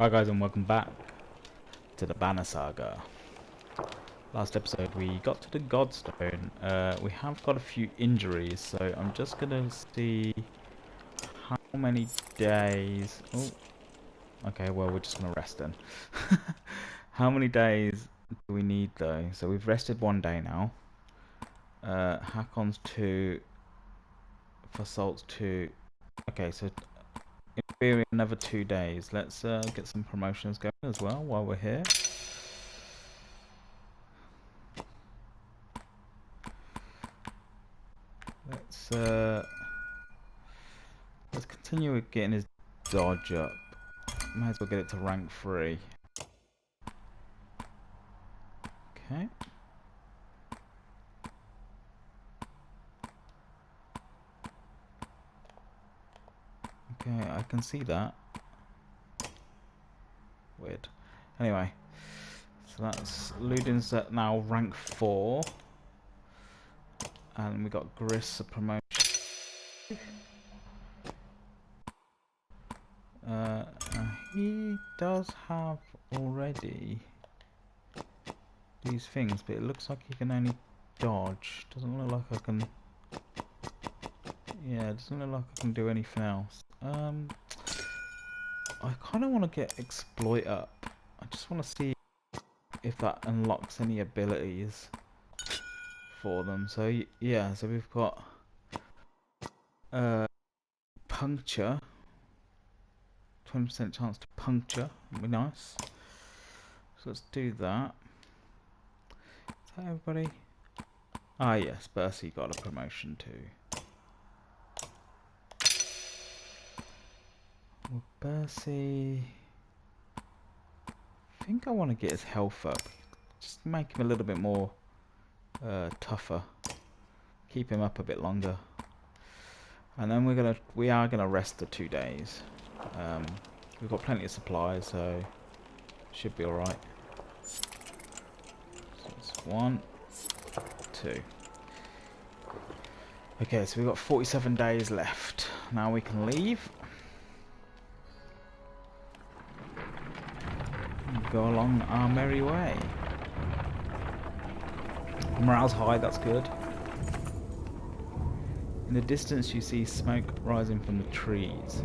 Hi guys and welcome back to the Banner Saga. Last episode we got to the Godstone. We have got a few injuries, so I'm just gonna see how many days... Oh, okay, well we're just gonna rest then. How many days do we need though? So we've rested 1 day now. Hack-ons 2, for salts 2. Okay, so in theory another 2 days. Let's get some promotions going as well while we're here. Let's continue with getting his dodge up. Might as well get it to rank 3. Okay. Okay, I can see that. Weird. Anyway, so that's Ludin's at now rank 4. And we got Gris a promotion. He does have already these things, but it looks like he can only dodge. Doesn't look like I can... Yeah, it doesn't look like I can do anything else. I kind of want to get Exploit up. I just want to see if that unlocks any abilities for them. So yeah, so we've got Puncture. 20% chance to puncture. That'd be nice. So let's do that. Is that everybody? Ah yes, Bercy got a promotion too. Well, Bercy... I think I want to get his health up. Just make him a little bit more tougher. Keep him up a bit longer. And then we are gonna rest the 2 days. We've got plenty of supplies, so should be alright. So it's 1, 2. Okay, so we've got 47 days left. Now we can leave. And go along our merry way. Morale's high, that's good. In the distance you see smoke rising from the trees.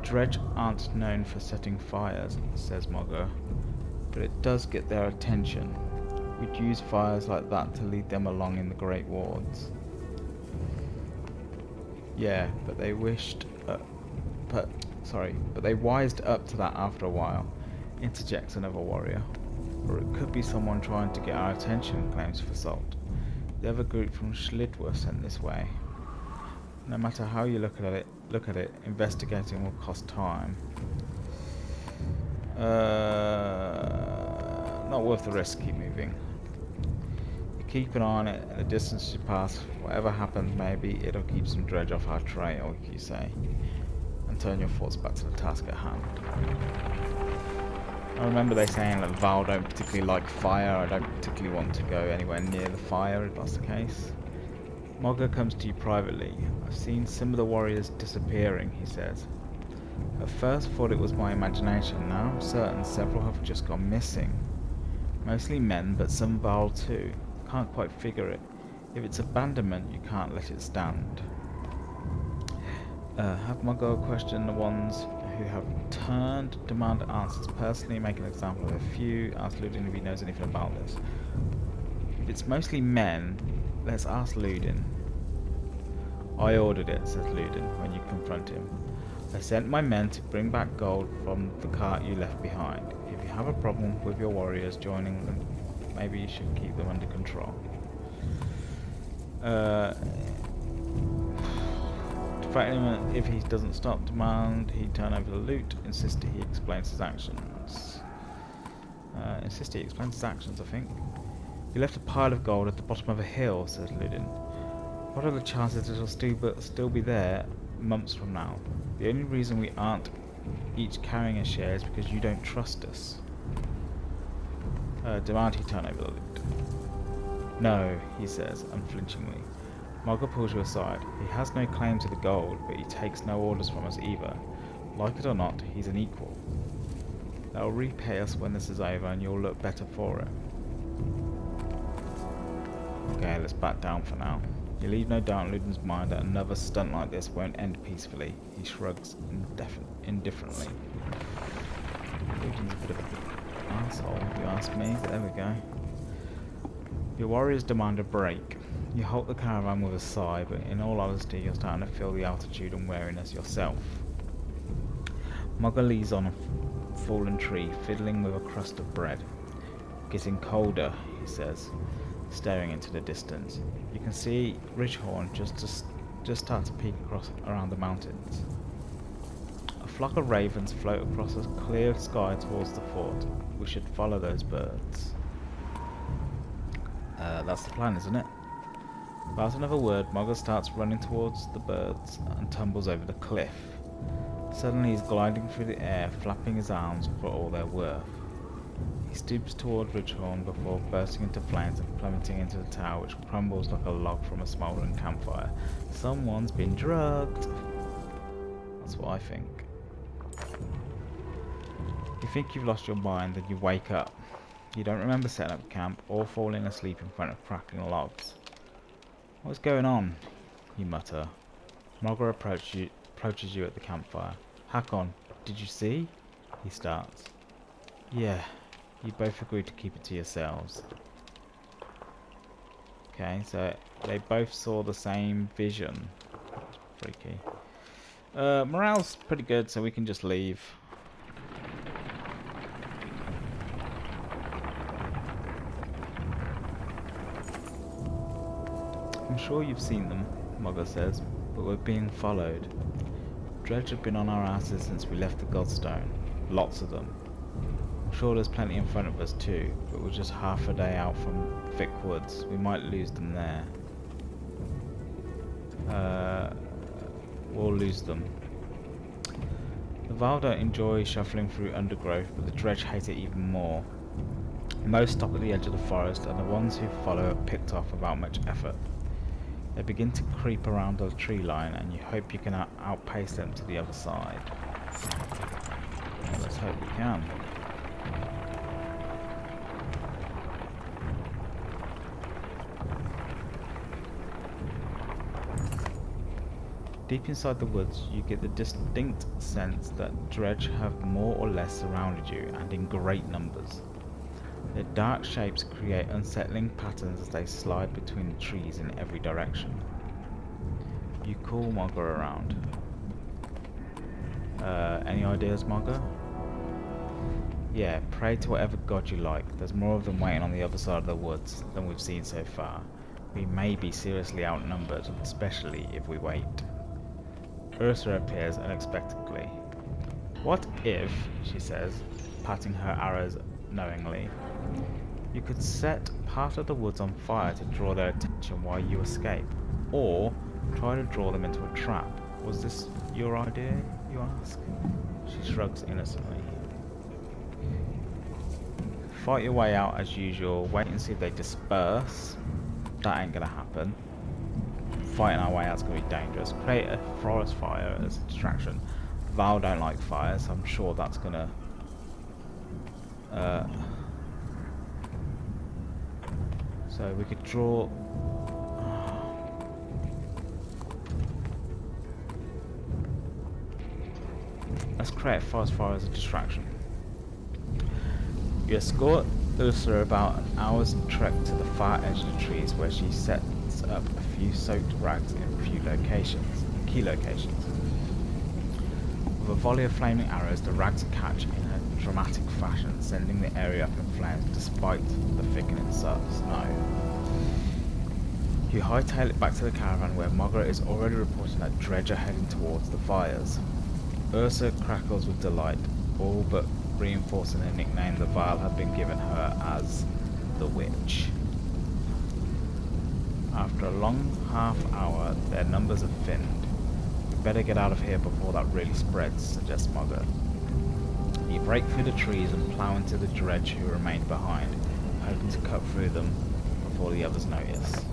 Dredge aren't known for setting fires, says Mogger, but it does get their attention. We'd use fires like that to lead them along in the Great Wards. Yeah, but they wished... but they wised up to that after a while, interjects another warrior. Or it could be someone trying to get our attention, claims Fasalt. The other group from Schlitwa sent this way. No matter how you look at it, investigating will cost time. Not worth the risk, keep moving. You keep an eye on it, and the distance you pass, whatever happens maybe, it'll keep some dredge off our trail, you say. And turn your thoughts back to the task at hand. I remember they saying that Val don't particularly like fire. I don't particularly want to go anywhere near the fire if that's the case. Mogger comes to you privately. I've seen some of the warriors disappearing, he says. At first thought it was my imagination, now I'm certain several have just gone missing. Mostly men, but some Val too. Can't quite figure it. If it's abandonment, you can't let it stand. Have Mogger question the ones who have returned, demand answers personally, make an example of a few, ask Ludin if he knows anything about this. If it's mostly men, let's ask Ludin. I ordered it, says Ludin, when you confront him. I sent my men to bring back gold from the cart you left behind. If you have a problem with your warriors joining them, maybe you should keep them under control. If he doesn't stop demand, he turn over the loot. Insist he explains his actions. I think. You left a pile of gold at the bottom of a hill, says Ludin. What are the chances it'll still be there months from now? The only reason we aren't each carrying a share is because you don't trust us. Demand he turn over the loot. No, he says, unflinchingly. Mogger pulls you aside. He has no claim to the gold, but he takes no orders from us either. Like it or not, he's an equal. They'll repay us when this is over and you'll look better for it. Okay, let's back down for now. You leave no doubt in Ludin's mind that another stunt like this won't end peacefully. He shrugs indifferently. Ludin's a bit of an asshole, if you ask me, but there we go. Your warriors demand a break. You halt the caravan with a sigh, but in all honesty you're starting to feel the altitude and weariness yourself. Mugger leans on a fallen tree, fiddling with a crust of bread. Getting colder, he says, staring into the distance. You can see Ridgehorn just start to peek across around the mountains. A flock of ravens float across a clear sky towards the fort. We should follow those birds. That's the plan, isn't it? Without another word, Mugger starts running towards the birds and tumbles over the cliff. Suddenly he's gliding through the air, flapping his arms for all they're worth. He stoops toward Ridgehorn before bursting into flames and plummeting into the tower, which crumbles like a log from a smouldering campfire. Someone's been drugged. That's what I think. You think you've lost your mind, then you wake up. You don't remember setting up camp or falling asleep in front of crackling logs. What's going on? You mutter. Mugger approaches you at the campfire. Hakon, did you see? He starts. Yeah, you both agreed to keep it to yourselves. Okay, so they both saw the same vision. That's freaky. Morale's pretty good, so we can just leave. I'm sure you've seen them, Mugger says, but we're being followed. Dredge have been on our asses since we left the Godstone. Lots of them. I'm sure there's plenty in front of us too, but we're just half a day out from thick woods. We might lose them there. We'll lose them. The Val don't enjoy shuffling through undergrowth, but the Dredge hate it even more. Most stop at the edge of the forest, and the ones who follow are picked off without much effort. They begin to creep around the tree line, and you hope you can outpace them to the other side. Well, let's hope we can. Deep inside the woods, you get the distinct sense that Dredge have more or less surrounded you, and in great numbers. Their dark shapes create unsettling patterns as they slide between the trees in every direction. You call Mugger around. Any ideas, Mugger? Yeah, pray to whatever god you like. There's more of them waiting on the other side of the woods than we've seen so far. We may be seriously outnumbered, especially if we wait. Ursa appears unexpectedly. What if, she says, patting her arrows knowingly, you could set part of the woods on fire to draw their attention while you escape, or try to draw them into a trap. Was this your idea, you ask? She shrugs innocently. Fight your way out as usual, wait and see if they disperse. That ain't gonna happen. Fighting our way out's gonna be dangerous. Create a forest fire as a distraction. Val don't like fire, so I'm sure that's gonna so we could draw. Let's create a forest fire as a distraction. You escort Ursa about an hour's trek to the far edge of the trees, where she sets up a few soaked rags in key locations. With a volley of flaming arrows, the rags catch in a dramatic fashion, sending the area up in flames despite the thickening snow. You hightail it back to the caravan, where Mugger is already reporting that Dredge are heading towards the fires. Ursa crackles with delight, all but reinforcing the nickname the Val had been given her as the Witch. After a long half hour, their numbers have thinned. We better get out of here before that really spreads, suggests Mugger. You break through the trees and plough into the Dredge who remain behind, hoping to cut through them before the others notice.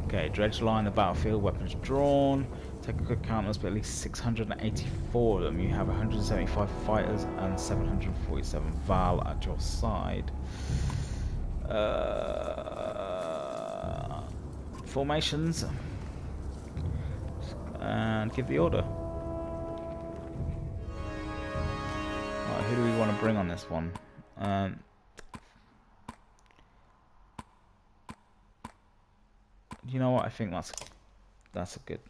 Okay, Dredge lie on the battlefield, weapons drawn. Take a quick count, there's at least 684 of them. You have 175 fighters and 747 Val at your side. Formations. And give the order. Right, who do we want to bring on this one? You know what? I think that's a good.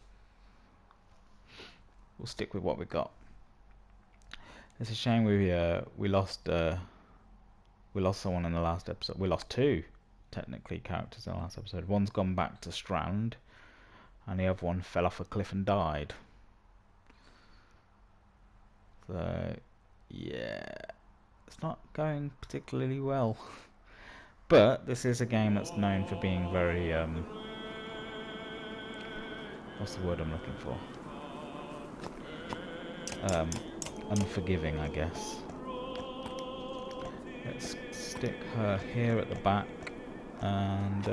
We'll stick with what we got. It's a shame we lost someone in the last episode. We lost two, technically, characters in the last episode. One's gone back to Strand, and the other one fell off a cliff and died. So, yeah, it's not going particularly well. But this is a game that's known for being very what's the word I'm looking for? Unforgiving, I guess. Let's stick her here at the back, and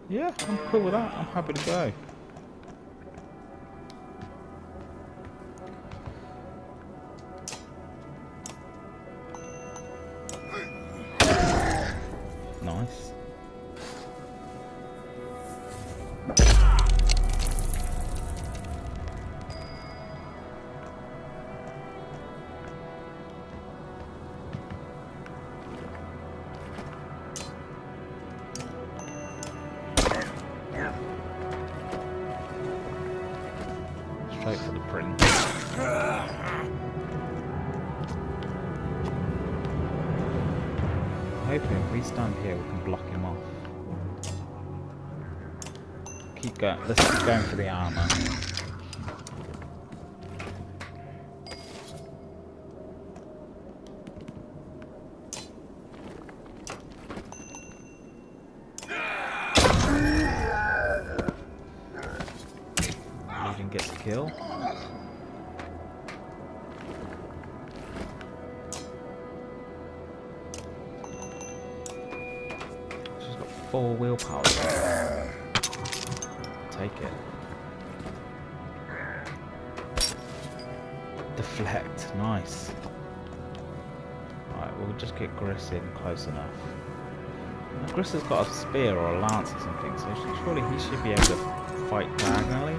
yeah, I'm cool with that. I'm happy to go. Nice. Straight for the prince. I'm hoping if we stand here we can block him off. Keep going. Let's keep going for the armor. Legion gets a kill. She's got 4 willpower. Take it. Deflect. Nice. Right, we'll just get Griss in close enough. Now, Griss has got a spear or a lance or something, so surely he should be able to fight diagonally.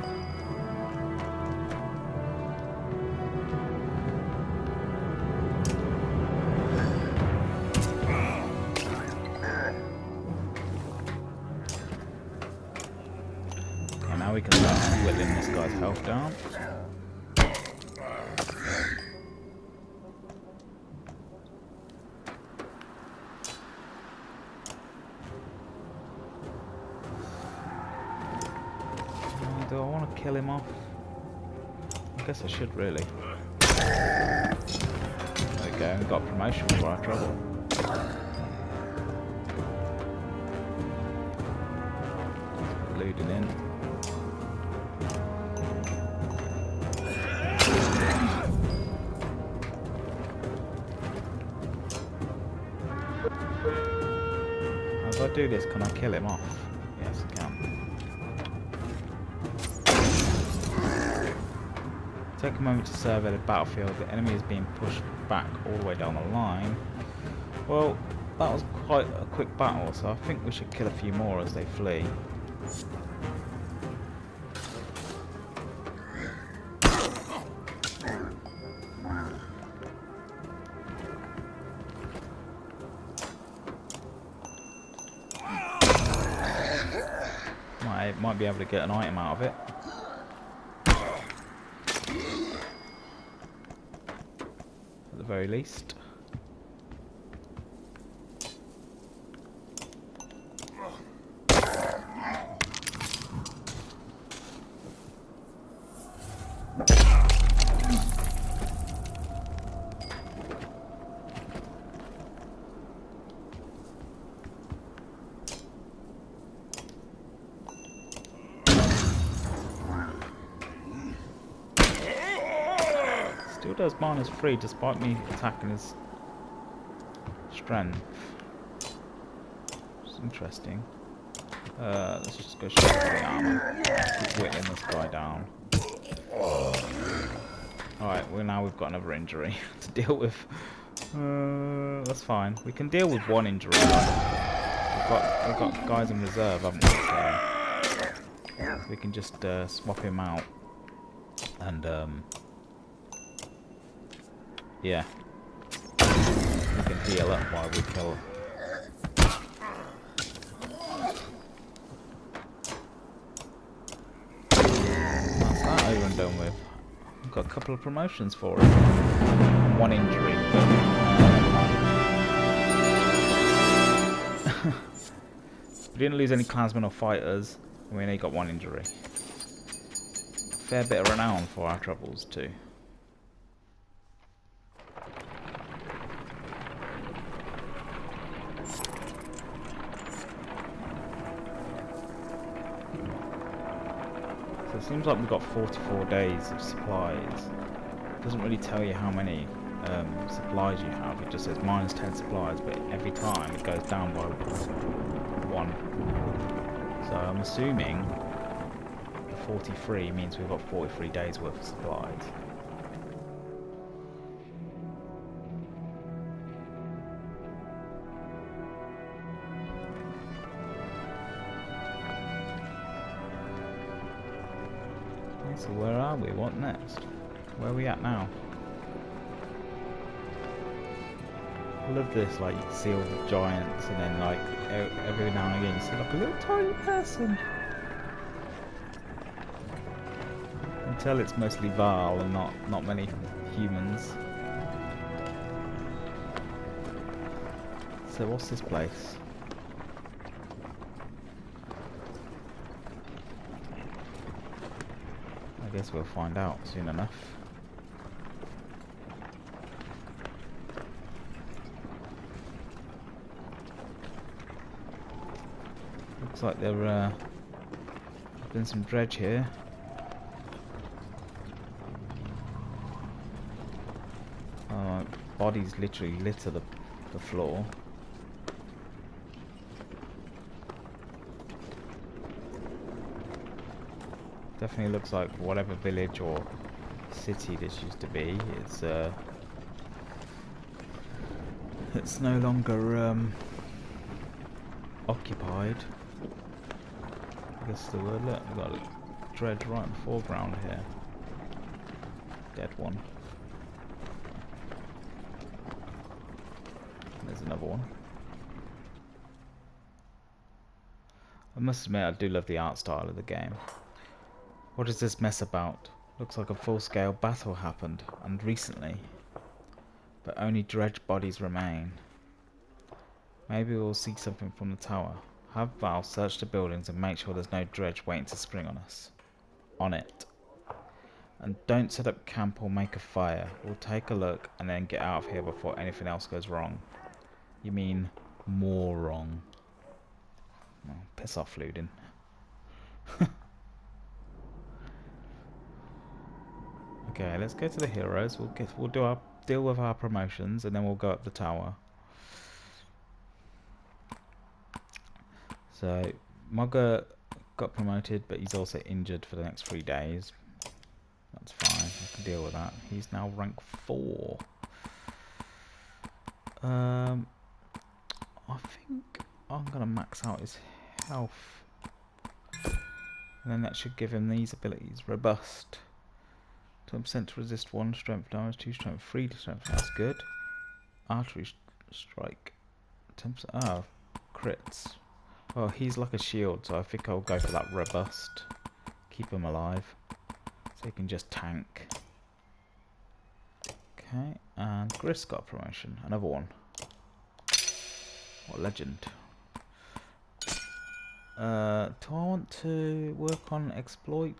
Now we can start whittling this guy's health down. Do I want to kill him off? I guess I should really. There we go, we got promotion for our trouble. Looting in. If I do this, can I kill him off? Yes, I can. Take a moment to survey the battlefield. The enemy is being pushed back all the way down the line. Well, that was quite a quick battle, so I think we should kill a few more as they flee. Might be able to get an item out of it. At the very least. Still does -3 despite me attacking his strength. It's interesting. Let's just go straight for the armor. Keep whittling this guy down. Alright, well now we've got another injury to deal with. That's fine. We can deal with one injury. We've got guys in reserve, haven't we? So we can just swap him out. And yeah. We can heal up while we kill. That's that over and done with. We've got a couple of promotions for it. One injury, but we didn't lose any clansmen or fighters, and we only got one injury. A fair bit of renown for our troubles too. So it seems like we've got 44 days of supplies. It doesn't really tell you how many supplies you have. It just says minus 10 supplies, but every time it goes down by one. So I'm assuming 43 means we've got 43 days worth of supplies. So where are we? What next? Where are we at now? I love this, like you can see all the giants and then like every now and again you see like a little tiny person. You can tell it's mostly Val and not many humans. So what's this place? I guess we'll find out soon enough. Looks like there's been some dredge here. Bodies literally litter the floor. Definitely looks like whatever village or city this used to be. It's no longer occupied. I guess the word. Look, we've got a dredge right in the foreground here. Dead one. There's another one. I must admit, I do love the art style of the game. What is this mess about? Looks like a full-scale battle happened, and recently. But only dredge bodies remain. Maybe we'll see something from the tower. Have Val search the buildings and make sure there's no dredge waiting to spring on us. On it. And don't set up camp or make a fire. We'll take a look and then get out of here before anything else goes wrong. You mean more wrong. Oh, piss off, Ludin. Okay, let's go to the heroes. We'll deal with our promotions and then we'll go up the tower. So Mogger got promoted, but he's also injured for the next 3 days. That's fine. I can deal with that. He's now rank 4. I think I'm gonna max out his health, and then that should give him these abilities: robust, 20% to resist 1 strength damage, 2 strength, 3 strength. That's good. Artery strike, 10%. Oh, crits. Well, he's like a shield, so I think I'll go for that robust. Keep him alive, so he can just tank. Okay, and Gris got a promotion, another one. What legend? Do I want to work on exploit?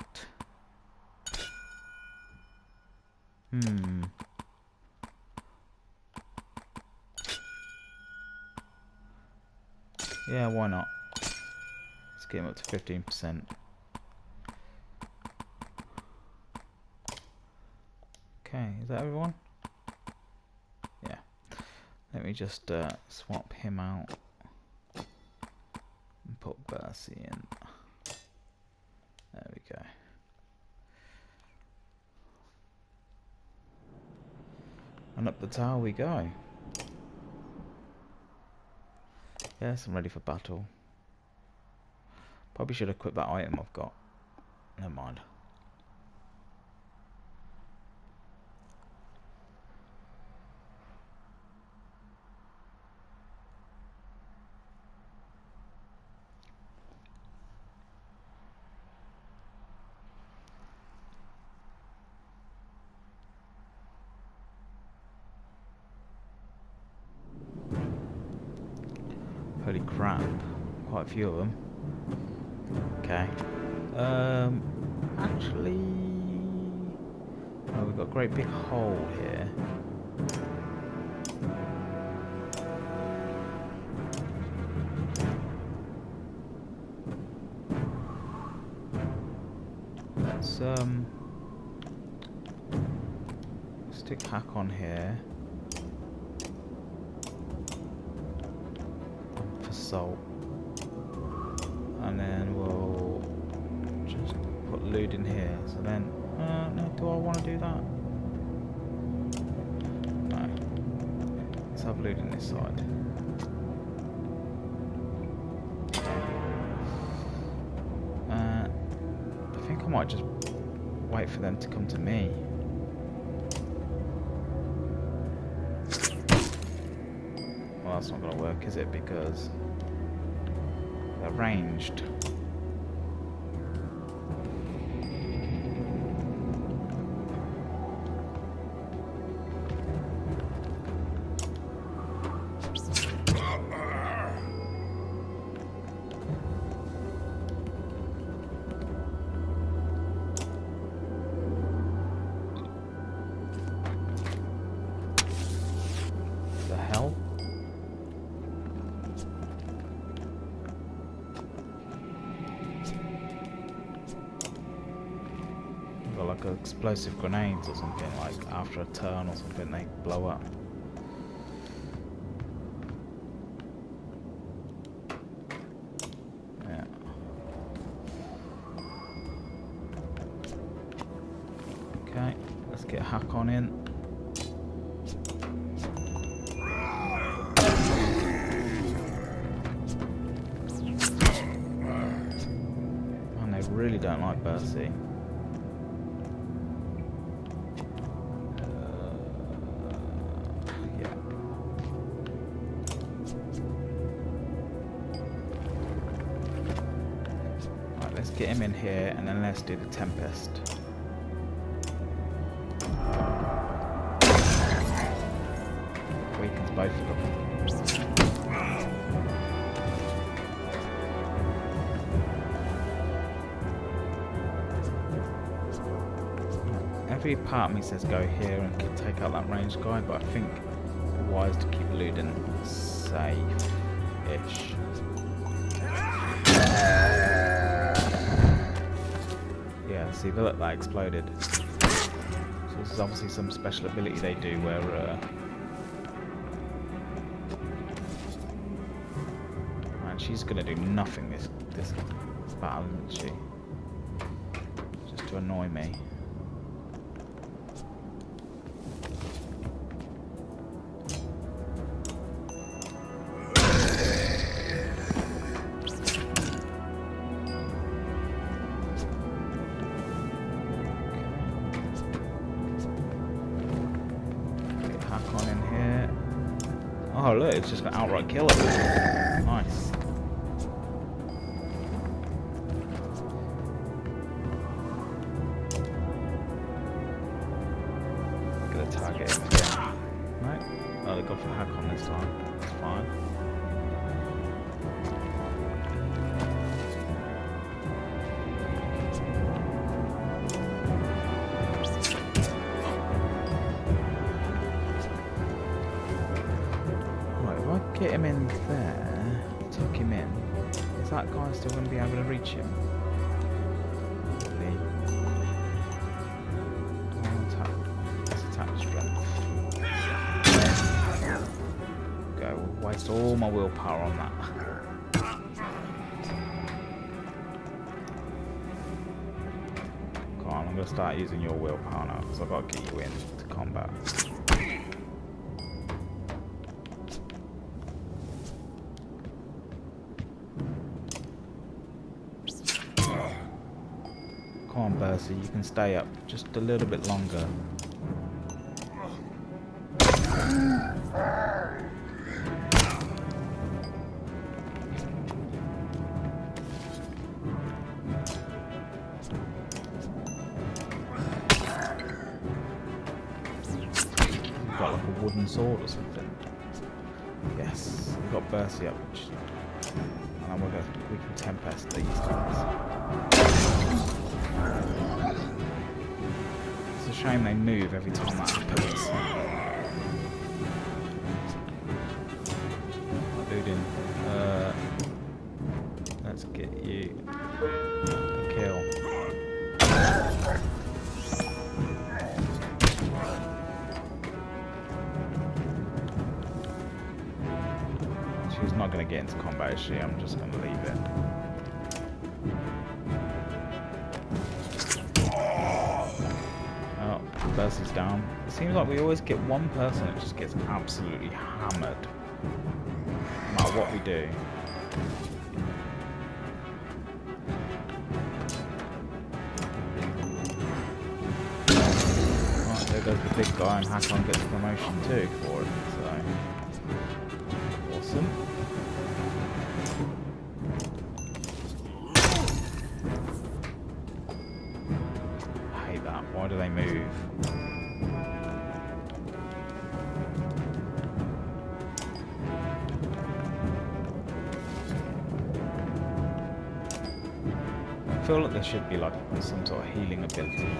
Yeah, why not? Let's get him up to 15%. Okay, is that everyone? Yeah. Let me just swap him out and put Bercy in. There we go. And up the tower we go. Yes, I'm ready for battle. Probably should equip that item I've got. Never mind. Holy crap. Quite a few of them. Okay. Actually... Oh, we've got a great big hole here. Let's, stick hack on here. For salt. And then we'll just put loot in here. So then, no, do I want to do that? No. Let's have loot in this side. I think I might just wait for them to come to me. Well, that's not going to work, is it? Because they're ranged. The hell? Got like explosive grenades or something, like after a turn or something they blow up. Yeah. Okay, let's get a hack on in. And they really don't like Bercy. Let's get him in here and then let's do the Tempest. Weakens both of them. Every part of me says go here and take out that ranged guy, but I think it's wise to keep Luden safe-ish. Yeah, see, look, that exploded. So this is obviously some special ability they do where man, she's gonna do nothing this battle, isn't she? Just to annoy me. Oh look, it's just gonna outright kill him. Nice. Gonna target him again. Right. Oh, they go for hack on this time. That's fine. Get him in there, tuck him in. Is that guy still going to be able to reach him? Really? Let's attack strength. Go, we'll waste all my willpower on that. going to start using your willpower now, because I've got to get you into combat. Come on, Percy, you can stay up just a little bit longer. Got like a wooden sword or something. Yes, we've got Percy up. And then we can tempest these guys. It's a shame they move every time that happens. Looting. Let's get you a kill. She's not going to get into combat, is she? I'm just going to leave it. Oh, Percy's down. It seems like we always get one person that just gets absolutely hammered. No matter what we do. Right, there goes the big guy, and Hakon gets promotion too for it, so... Awesome. I hate that. Why do they move? I feel like there should be like some sort of healing ability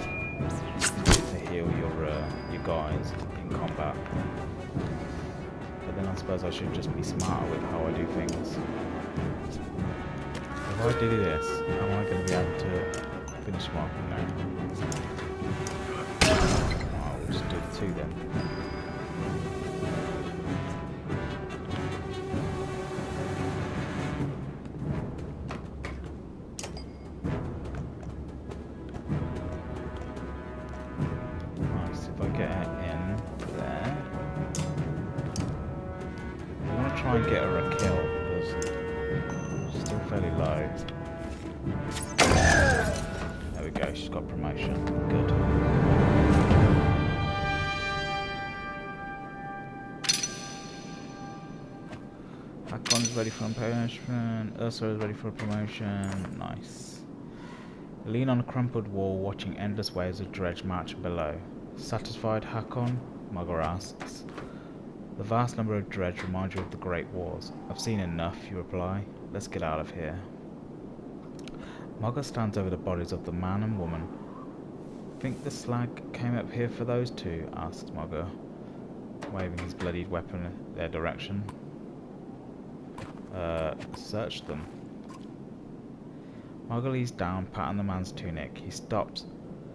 to heal your guys in combat. But then I suppose I should just be smarter with how I do things. If I do this, am I going to be able to finish them off? No. Oh, we'll just do the two then. Nice, if I get her in there. I want to try and get her a kill, because she's still fairly low. There we go, she's got promotion. Good. Hakon's ready for a promotion. Ursula is ready for a promotion. Nice. Lean on a crumpled wall, watching endless waves of dredge march below. Satisfied, Hakon? Mugger asks. The vast number of dredge remind you of the Great Wars. I've seen enough, you reply. Let's get out of here. Mugger stands over the bodies of the man and woman. Think the slag came up here for those two? Asks Mugger, waving his bloodied weapon in their direction. Search them. Mugger leans down, patting the man's tunic. He stops,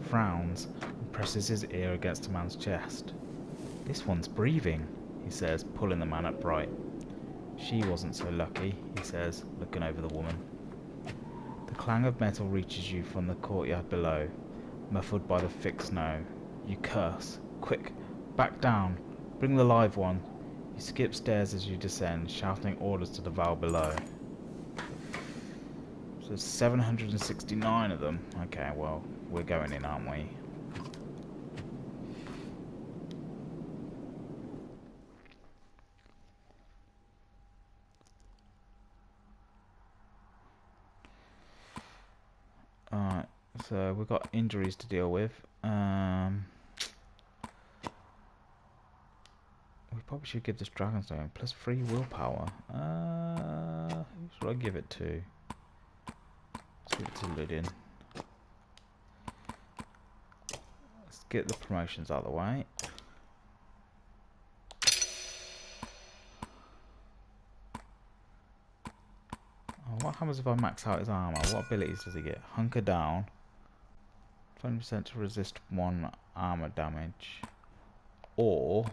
frowns, and presses his ear against the man's chest. This one's breathing, he says, pulling the man upright. She wasn't so lucky, he says, looking over the woman. The clang of metal reaches you from the courtyard below, muffled by the thick snow. You curse. Quick, back down. Bring the live one. You skip stairs as you descend, shouting orders to the valve below. So there's 769 of them. Okay, well, we're going in, aren't we? Alright, so we've got injuries to deal with. We probably should give this Dragonstone plus 3 willpower. Who should I give it to? Let's give it to Ludin. Let's get the promotions out of the way. Oh, what happens if I max out his armor? What abilities does he get? Hunker down. 20% to resist 1 armor damage. Or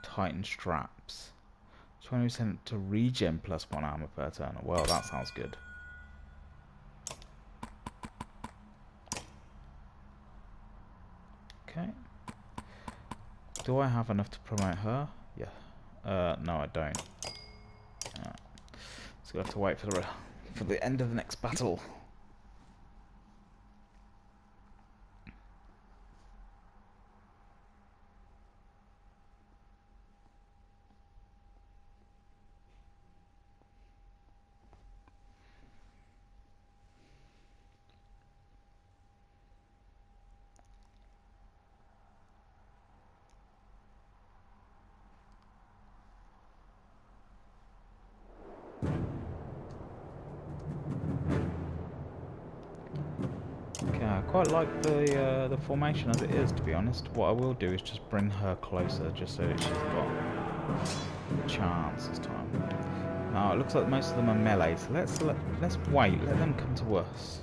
Tighten straps. 20% to regen plus 1 armor per turn. Well, that sounds good. Okay. Do I have enough to promote her? Yeah. No, I don't. So we have to wait for the end of the next battle. Okay, I quite like the formation as it is, to be honest. What I will do is just bring her closer, just so that she's got a chance this time. Now it looks like most of them are melee, so let's wait. Let them come to us.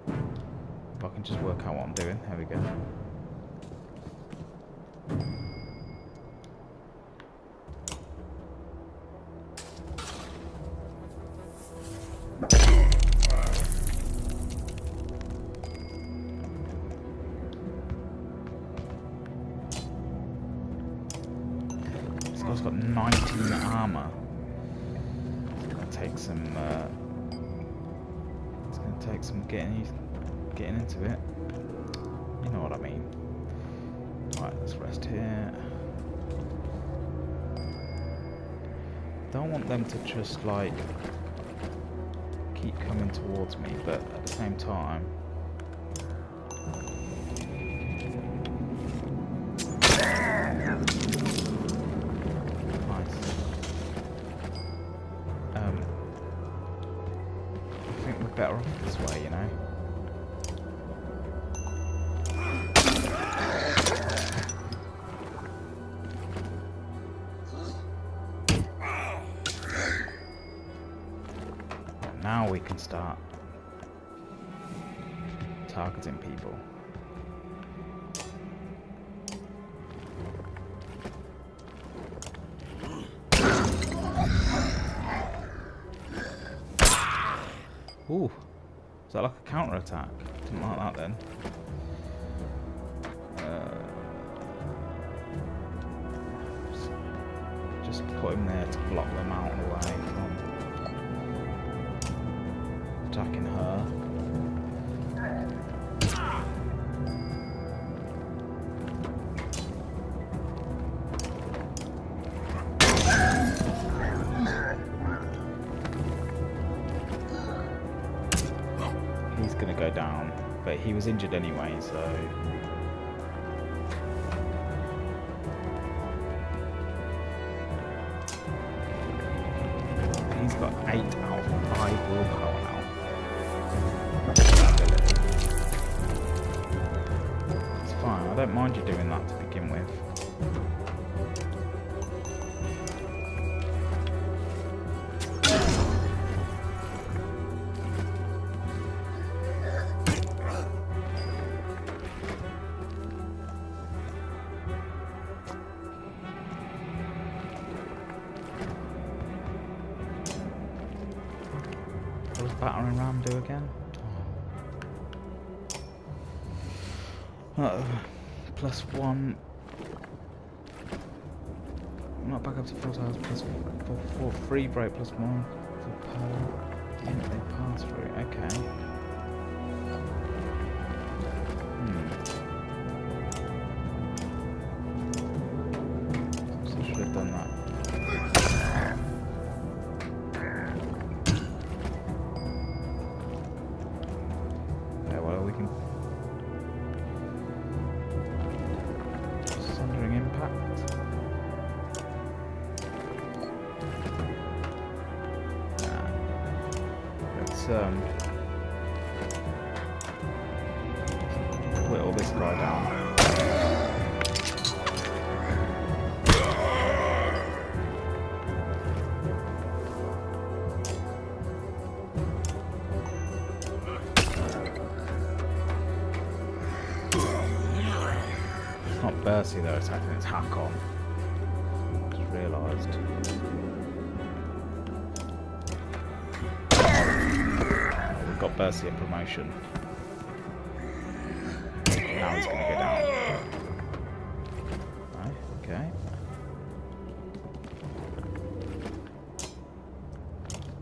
If I can just work out what I'm doing. There we go. This guy's got 19 armor. It's gonna take some. It's gonna take some getting into it. You know what I mean. Right, let's rest here. Don't want them to just like keep coming towards me, but at the same time. Better off this way, you know. Now we can start targeting people. Ooh, is that like a counter attack? Didn't like that then. Just put him there to block them out of the way from attacking her. Gonna go down, but he was injured anyway, so he's got 8 out of 5 willpower now. It's fine, I don't mind you doing that to begin with. What does battering ram do again? +1. Not back up to 4 tiles, +4 free break, +1 for power. Didn't they pass through? Okay. So I should have done that. Whittle this guy down. It's not Bercy they're attacking, it's Hakon. Just realised. Got Bercy a promotion. Now he's is going to go down. Right, okay.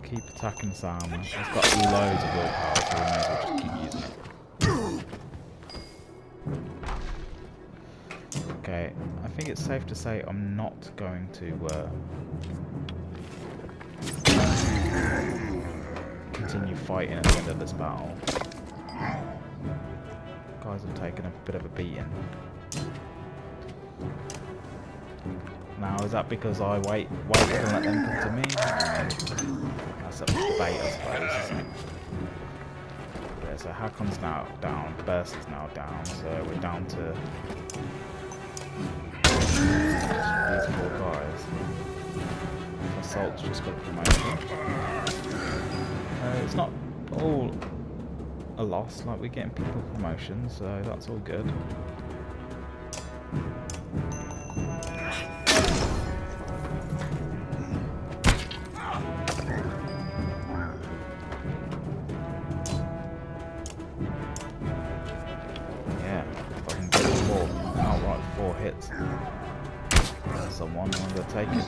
Keep attacking this armor. It's got loads of willpower, so we may as well just keep using it. Okay, I think it's safe to say I'm not going to continue fighting at the end of this battle. Guys have taken a bit of a beating. Now, is that because I wait and let them come to me? That's up for debate, I suppose, isn't it? Yeah, so Hakon's now down, Burst is now down, so we're down to these 4 guys. Assault's just got a promotion. It's not all a loss, like we're getting people promotions, so that's all good. Yeah, if I can get 4 hits. Someone will take it.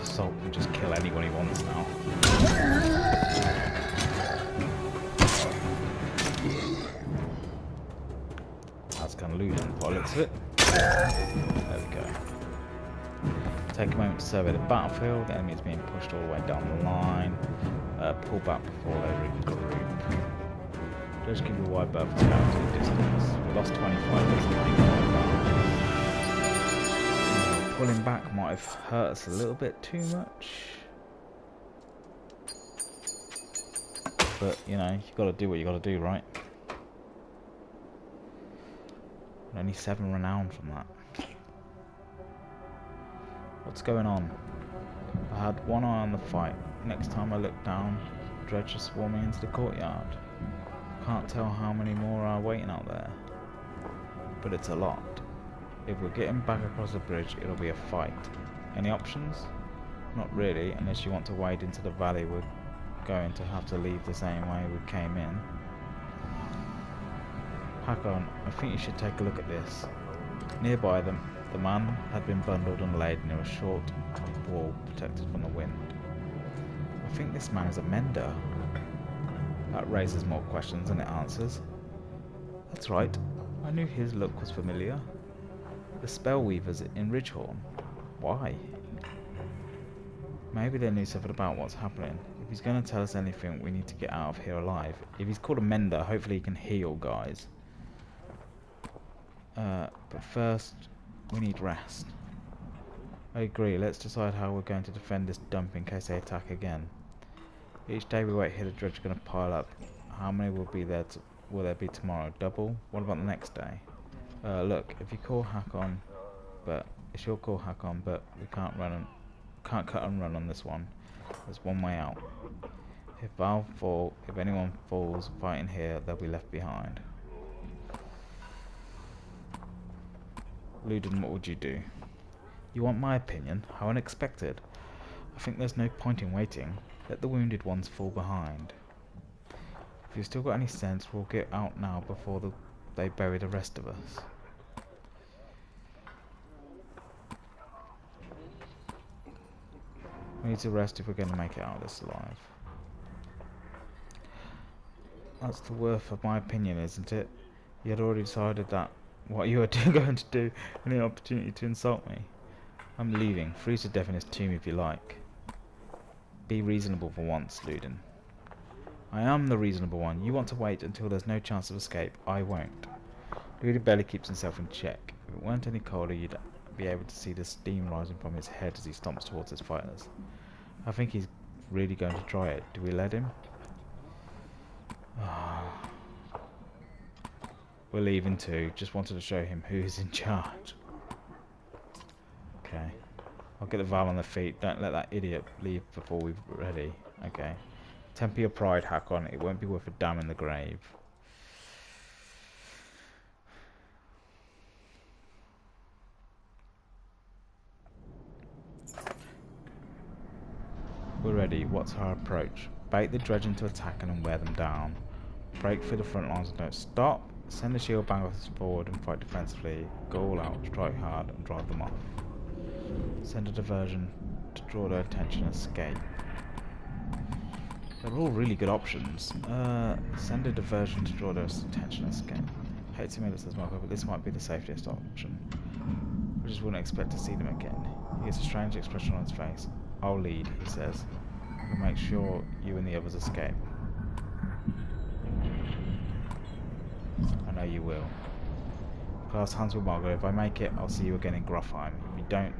Assault can just kill anyone he wants now. That's kind of losing by the looks of it. There we go. Take a moment to survey the battlefield. The enemy is being pushed all the way down the line. Pull back before they regroup. Just give you a wide berth to scout to the distance. We lost 25 this time. Pulling back might have hurt us a little bit too much. But, you know, you've got to do what you got to do, right? Only 7 renown from that. What's going on? I had one eye on the fight. Next time I look down, dredge are swarming into the courtyard. Can't tell how many more are waiting out there. But it's a lot. If we're getting back across the bridge, it'll be a fight. Any options? Not really, unless you want to wade into the valley. We're going to have to leave the same way we came in. Hakon, I think you should take a look at this. Nearby them, the man had been bundled and laid near a short wall protected from the wind. I think this man is a mender. That raises more questions than it answers. That's right, I knew his look was familiar. The Spellweavers in Ridgehorn. Why? Maybe they knew something about what's happening. If he's going to tell us anything, we need to get out of here alive. If he's called a mender, hopefully he can heal guys. But first, we need rest. I agree, let's decide how we're going to defend this dump in case they attack again. Each day we wait here, the dredge are going to pile up. How many will be there? Will there be tomorrow? Double? What about the next day? Look, if you call Hakon, but it's your call, Hakon, but we can't cut and run on this one. There's one way out. If anyone falls fighting here, they'll be left behind. Luden, what would you do? You want my opinion? How unexpected. I think there's no point in waiting. Let the wounded ones fall behind. If you've still got any sense, we'll get out now before they bury the rest of us. We need to rest if we're going to make it out of this alive. That's the worth of my opinion, isn't it? You had already decided that what you were going to do, any opportunity to insult me. I'm leaving. Freeze to death in his tomb if you like. Be reasonable for once, Luden. I am the reasonable one. You want to wait until there's no chance of escape. I won't. Luden barely keeps himself in check. If it weren't any colder, you'd be able to see the steam rising from his head as he stomps towards his fighters. I think he's really going to try it. Do we let him? We're leaving too. Just wanted to show him who's in charge. Okay. I'll get the Val on their feet. Don't let that idiot leave before we're ready. Okay. Temper your pride, Hakon. It won't be worth a damn in the grave. ready. What's our approach? Bait the dredge into attacking and wear them down. Break through the front lines and don't stop. Send the shield bangers forward and fight defensively. Go all out, strike hard and drive them off. Send a diversion to draw their attention and escape. They're all really good options. Send a diversion to draw their attention and escape. Hate to admit it, says Marco, but this might be the safest option. We just wouldn't expect to see them again. He has a strange expression on his face. I'll lead, he says. I'll make sure you and the others escape. I know you will. Class hands with Margot. If I make it, I'll see you again in Gruffheim. If you don't,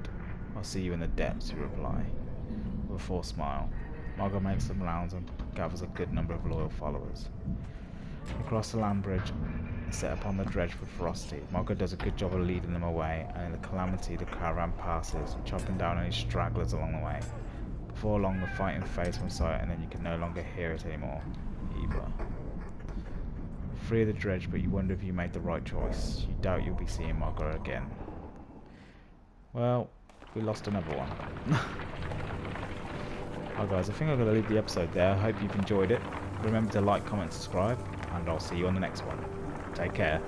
I'll see you in the depths, you reply. With a forced smile. Margot makes some rounds and gathers a good number of loyal followers. They cross the land bridge and set upon the dredge with ferocity. Margot does a good job of leading them away, and in the calamity the caravan passes, chopping down any stragglers along the way. Before long the fighting fades from sight, and then you can no longer hear it anymore, either. Free of the dredge, but you wonder if you made the right choice. You doubt you'll be seeing Margot again. Well, we lost another one. Hi guys, I think I'm going to leave the episode there. I hope you've enjoyed it. Remember to like, comment, subscribe, and I'll see you on the next one. Take care.